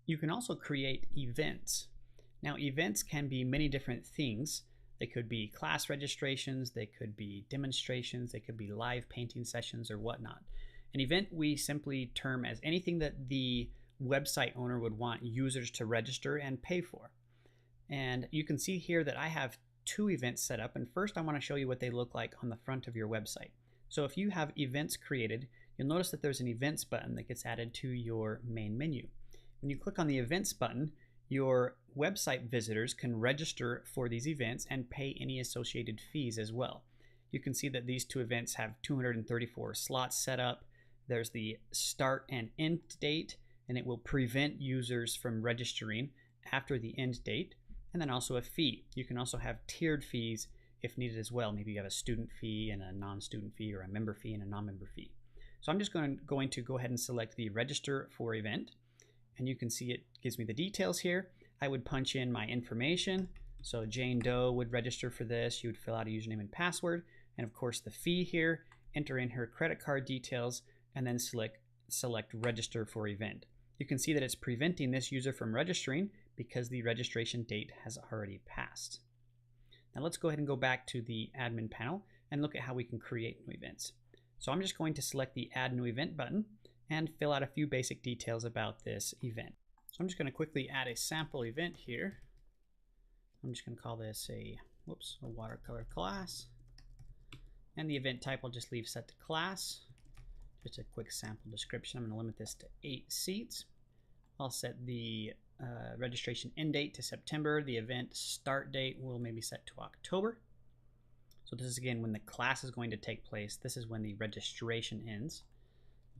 You can also create events. Now, events can be many different things. They could be class registrations, they could be demonstrations, they could be live painting sessions or whatnot. An event we simply term as anything that the website owner would want users to register and pay for. And you can see here that I have two events set up, and first I want to show you what they look like on the front of your website. So if you have events created, you'll notice that there's an events button that gets added to your main menu. When you click on the events button, your website visitors can register for these events and pay any associated fees as well. You can see that these two events have 234 slots set up. There's the start and end date, and it will prevent users from registering after the end date, and then also a fee. You can also have tiered fees if needed as well. Maybe you have a student fee and a non-student fee, or a member fee and a non-member fee. So I'm just going to go ahead and select the register for event, and you can see it gives me the details here. I would punch in my information. So Jane Doe would register for this. You would fill out a username and password, and of course the fee here, enter in her credit card details, and then select register for event. You can see that it's preventing this user from registering because the registration date has already passed. Now let's go ahead and go back to the admin panel and look at how we can create new events. So I'm just going to select the add new event button and fill out a few basic details about this event. So I'm just going to quickly add a sample event here. I'm just going to call this a watercolor class. And the event type I'll just leave set to class. Just a quick sample description. I'm going to limit this to 8 seats. I'll set the registration end date to September. The event start date will maybe set to October. So this is again when the class is going to take place. This is when the registration ends.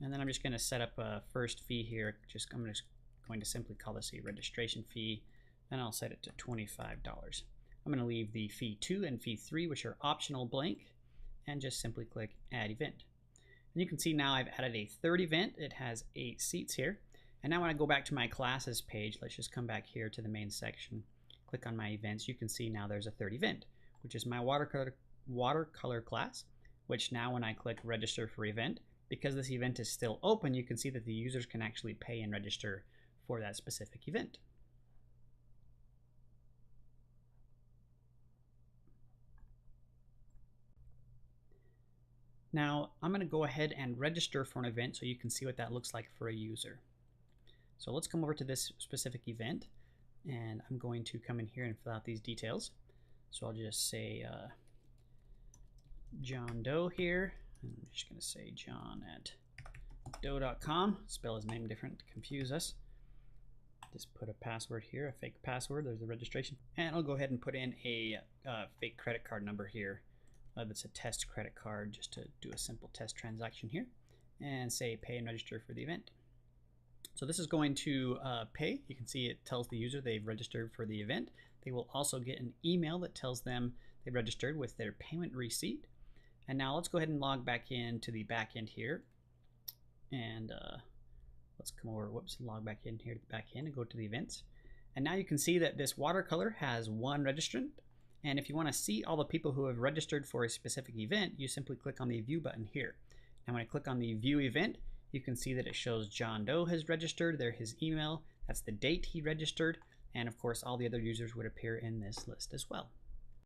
And then I'm just going to set up a first fee here. I'm just going to simply call this a registration fee, and I'll set it to $25. I'm going to leave the fee 2 and fee 3, which are optional, blank, and just simply click add event. And you can see now I've added a third event. It has 8 seats here. And now when I go back to my classes page, let's just come back here to the main section, click on my events. You can see now there's a third event, which is my watercolor class, which now when I click register for event, because this event is still open, you can see that the users can actually pay and register for that specific event. Now I'm going to go ahead and register for an event so you can see what that looks like for a user. So let's come over to this specific event, and I'm going to come in here and fill out these details. So I'll just say John Doe here. I'm just going to say John at doe.com. Spell his name different to confuse us. Just put a password here, a fake password. There's the registration. And I'll go ahead and put in a fake credit card number here. That's a test credit card, just to do a simple test transaction here. And say pay and register for the event. So this is going to pay. You can see it tells the user they've registered for the event. They will also get an email that tells them they registered with their payment receipt. And now let's go ahead and log back into the back end here. And let's come over, log back in here to the back end and go to the events. And now you can see that this watercolor has 1 registrant. And if you want to see all the people who have registered for a specific event, you simply click on the view button here. And when I click on the view event, you can see that it shows John Doe has registered. There's his email. That's the date he registered. And of course, all the other users would appear in this list as well.